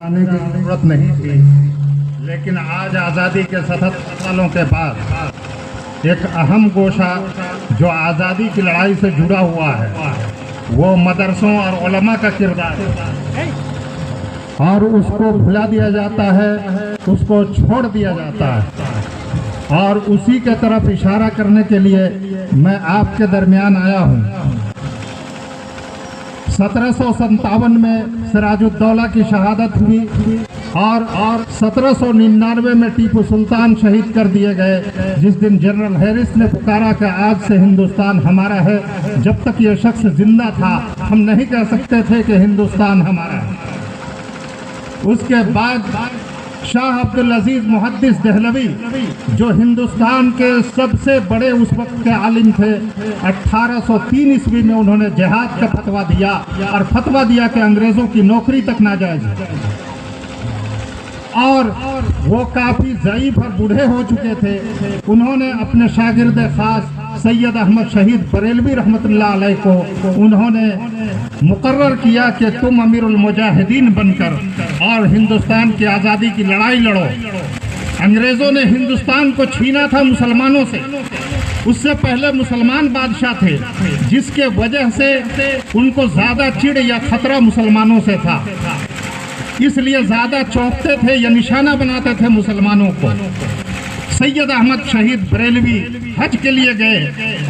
आने की जरूरत नहीं थी, लेकिन आज आज़ादी के 77 सालों के बाद एक अहम गोशा जो आज़ादी की लड़ाई से जुड़ा हुआ है वो मदरसों और उलमा का किरदार है, और उसको भुला दिया जाता है, उसको छोड़ दिया जाता है। और उसी के तरफ इशारा करने के लिए मैं आपके दरमियान आया हूँ। 1757 में सिराजुद्दौला की शहादत हुई और 1799 में टीपू सुल्तान शहीद कर दिए गए। जिस दिन जनरल हैरिस ने पुकारा कि आज से हिंदुस्तान हमारा है, जब तक ये शख्स जिंदा था हम नहीं कह सकते थे कि हिंदुस्तान हमारा है। उसके बाद शाह अब्दुल अजीज मुहद्दिस देहलवी जो हिंदुस्तान के सबसे बड़े उस वक्त के आलिम थे, 1803 ईस्वी में उन्होंने जिहाद का फतवा दिया और फतवा दिया कि अंग्रेजों की नौकरी तक नाजायज है। और वो काफी ज़ईफ और बूढ़े हो चुके थे। उन्होंने अपने शागिर्द खास सैयद अहमद शहीद बरेलवी रहमतुल्लाह अलैह को उन्होंने मुकर्रर किया कि तुम अमीरुल मुजाहिदीन बनकर और हिंदुस्तान की आज़ादी की लड़ाई लड़ो। अंग्रेज़ों ने हिंदुस्तान को छीना था मुसलमानों से। उससे पहले मुसलमान बादशाह थे, जिसके वजह से उनको ज़्यादा चिढ़ या खतरा मुसलमानों से था, इसलिए ज़्यादा चौंकते थे या निशाना बनाते थे मुसलमानों को। सैयद अहमद शहीद बरेलवी हज के लिए गए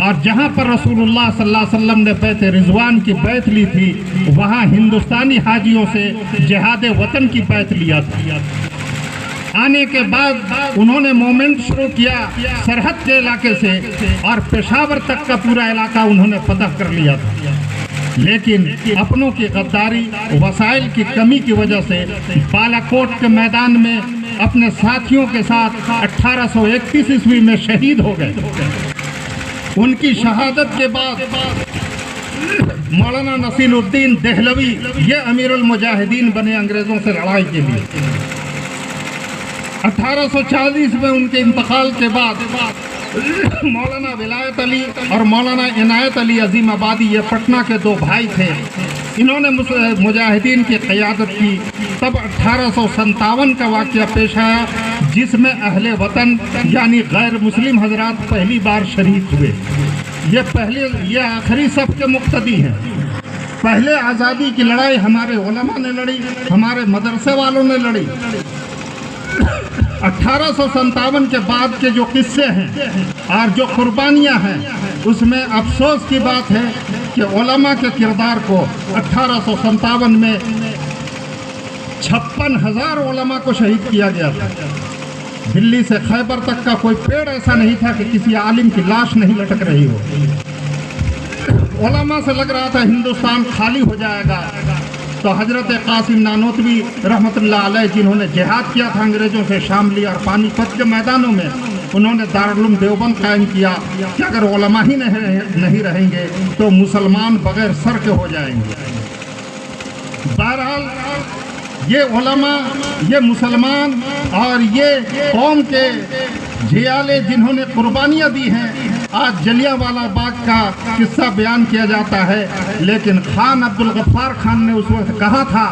और जहाँ पर रसूलुल्लाह सल्लल्लाहु अलैहि वसल्लम ने बैत रिजवान की बैत ली थी, वहाँ हिंदुस्तानी हाजियों से जिहाद वतन की बैत लिया था। आने के बाद उन्होंने मूवमेंट शुरू किया सरहद के इलाके से, और पेशावर तक का पूरा इलाका उन्होंने फतह कर लिया था। लेकिन अपनों की गद्दारी, वसाइल की कमी की वजह से बालाकोट के मैदान में अपने साथियों के साथ 1831 ईस्वी में शहीद हो गए। उनकी शहादत के बाद मौलाना नसीरुद्दीन देहलवी ये अमीरुल मुजाहिदीन बने अंग्रेजों से लड़ाई के लिए। 1840 में उनके इंतकाल के बाद मौलाना विलायत अली और मौलाना इनायत अली अजीम आबादी, ये पटना के दो भाई थे, इन्होंने मुजाहिदीन की क़यादत की। तब 1857 का वाक़या पेश आया, जिसमें अहले वतन यानी गैर मुस्लिम हजरात पहली बार शरीक हुए। ये आखिरी सफ़ के मुक्तदी हैं। पहले आज़ादी की लड़ाई हमारे उलमा ने लड़ी, हमारे मदरसे वालों ने लड़ी। 1857 के बाद के जो किस्से हैं और जो कुर्बानियाँ हैं, उसमें अफसोस की बात है कि उलमा के किरदार को 1857 में 56,000 उलमा को शहीद किया गया था। दिल्ली से खैबर तक का कोई पेड़ ऐसा नहीं था कि किसी आलिम की लाश नहीं लटक रही हो। उलमा से लग रहा था हिंदुस्तान खाली हो जाएगा। तो हजरत कासिम नानोतवी रहमतुल्लाह अलैह, जिन्होंने जिहाद किया था अंग्रेज़ों से शामली और पानीपत के मैदानों में, उन्होंने दारुल देवबंद कायम किया कि अगर उलमा ही नहीं रहेंगे तो मुसलमान बगैर सर के हो जाएंगे। बहरहाल ये उलमा, ये मुसलमान और ये कौम के जियाले जिन्होंने कुर्बानियाँ दी हैं, आज जलियांवाला बाग का किस्सा बयान किया जाता है। लेकिन खान अब्दुल गफ्फार खान ने उस वक्त कहा था,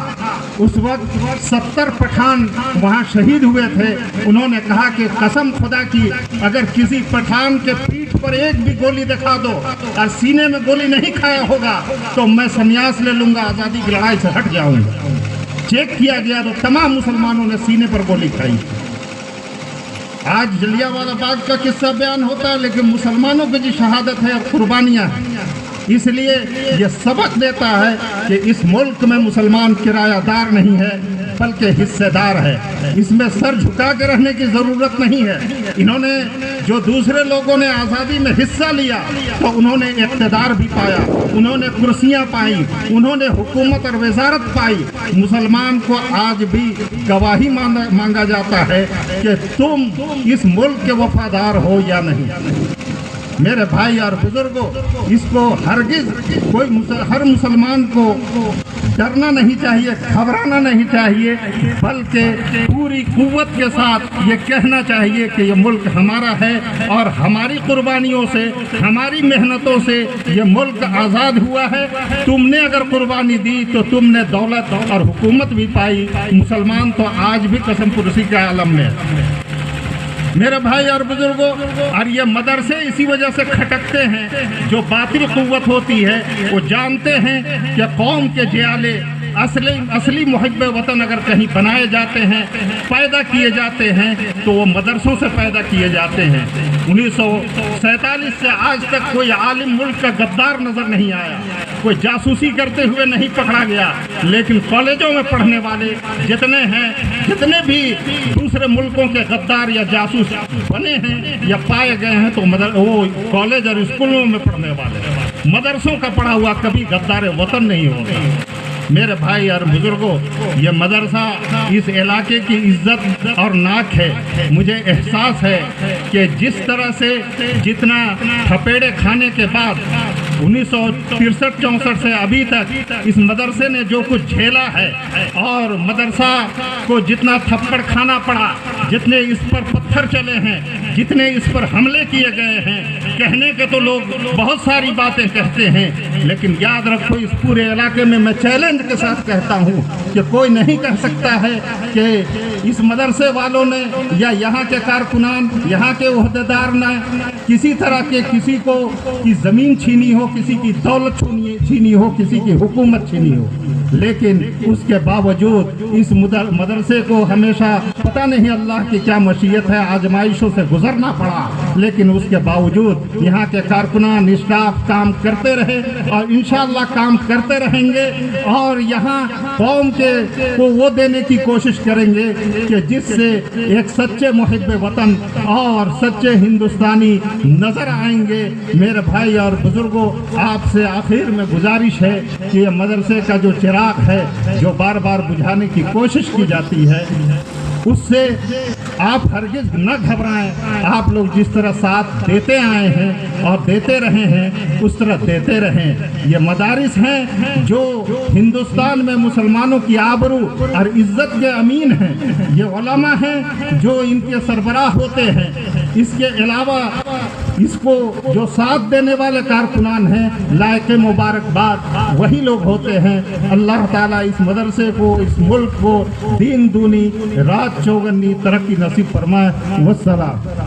उस वक्त 70 पठान वहाँ शहीद हुए थे। उन्होंने कहा कि कसम खुदा की, अगर किसी पठान के पीठ पर एक भी गोली दिखा दो और सीने में गोली नहीं खाया होगा तो मैं संन्यास ले लूँगा, आज़ादी की लड़ाई से हट जाऊँगा। चेक किया गया तो तमाम मुसलमानों ने सीने पर गोली खाई। आज जलियांवाला बाग का किस्सा बयान होता है, लेकिन मुसलमानों की जो शहादत है और कुर्बानियाँ हैं, इसलिए ये सबक देता है कि इस मुल्क में मुसलमान किरायादार नहीं है बल्कि हिस्सेदार है। इसमें सर झुका के रहने की ज़रूरत नहीं है। इन्होंने जो दूसरे लोगों ने आज़ादी में हिस्सा लिया तो उन्होंने इक़्तिदार भी पाया, उन्होंने कुर्सियाँ पाई, उन्होंने हुकूमत और वज़ारत पाई। मुसलमान को आज भी गवाही मांगा जाता है कि तुम इस मुल्क के वफादार हो या नहीं। میرے بھائی اور بزرگوں، اس کو ہرگز ہر مسلمان کو ڈرنا نہیں چاہیے، گھبرانا نہیں چاہیے، بلکہ پوری قوت کے ساتھ یہ کہنا چاہیے کہ یہ ملک ہمارا ہے اور ہماری قربانیوں سے، ہماری محنتوں سے یہ ملک آزاد ہوا ہے۔ تم نے اگر قربانی دی تو تم نے دولت اور حکومت بھی پائی، مسلمان تو آج بھی قسم پرسی کے عالم میں ہے۔ میرے بھائی اور بزرگوں، اور یہ مدرسے اسی وجہ سے کھٹکتے ہیں، جو باطل قوت ہوتی ہے وہ جانتے ہیں کہ قوم کے جیالے اصلی محب وطن اگر کہیں بنائے جاتے ہیں، پیدا کیے جاتے ہیں، تو وہ مدرسوں سے پیدا کیے جاتے ہیں۔ 1947 سے آج تک کوئی عالم ملک کا غدار نظر نہیں آیا، کوئی جاسوسی کرتے ہوئے نہیں پکڑا گیا، لیکن کالجوں میں پڑھنے والے جتنے ہیں، جتنے بھی دوسرے ملکوں کے غدار یا جاسوس بنے ہیں یا پائے گئے ہیں، تو وہ کالج اور اسکولوں میں پڑھنے والے، مدرسوں کا پڑھا ہوا کبھی غدار وطن نہیں ہوگا۔ میرے بھائی اور بزرگوں، یہ مدرسہ اس علاقے کی عزت اور ناک ہے۔ مجھے احساس ہے کہ جس طرح سے جتنا تھپیڑے کھانے کے بعد 1963-64 سے ابھی تک اس مدرسے نے جو کچھ جھیلا ہے، اور مدرسہ کو جتنا تھپڑ کھانا پڑا، جتنے اس پر پتھر چلے ہیں، جتنے اس پر حملے کیے گئے ہیں، کہنے کے تو لوگ بہت ساری باتیں کہتے ہیں، لیکن یاد رکھو اس پورے علاقے میں چیلنج کے ساتھ کہتا ہوں کہ کوئی نہیں کہہ سکتا ہے کہ اس مدرسے والوں نے یا یہاں کے کارکنان، یہاں کے عہدیدار نے کسی طرح کے کسی کو کی زمین چھینی ہو، کسی کی دولت چھینی ہو، کسی کی حکومت چھینی ہو، لیکن اس کے باوجود اس مدرسے کو ہمیشہ پتہ نہیں اللہ کی کیا مشیت ہے، آزمائشوں سے گزرنا پڑا، لیکن اس کے باوجود یہاں کے کارکنان، اسٹاف کام کرتے رہے اور انشاءاللہ کام کرتے رہیں گے، اور یہاں قوم کو وہ دینے کی کوشش کریں گے کہ جس سے ایک سچے محب وطن اور سچے ہندوستانی نظر آئیں گے۔ میرے بھائی اور بزرگوں، آپ سے آخر میں گزارش ہے کہ یہ مدرسے کا جو چراغ ہے، جو بار بار بجھانے کی کوشش کی جاتی ہے، اس سے آپ ہرگز نہ گھبرائیں۔ آپ لوگ جس طرح ساتھ دیتے آئے ہیں اور دیتے رہے ہیں، اس طرح دیتے رہیں۔ یہ مدارس ہیں جو ہندوستان میں مسلمانوں کی آبرو اور عزت کے امین ہیں، یہ علماء ہیں جو ان کے سربراہ ہوتے ہیں۔ اس کے علاوہ اس کو جو ساتھ دینے والے کارکنان ہیں، لائق مبارکباد وہی لوگ ہوتے ہیں۔ اللہ تعالیٰ اس مدرسے کو، اس ملک کو دین دونی رات چوگنی ترقی نصیب فرمائے۔ والسلام۔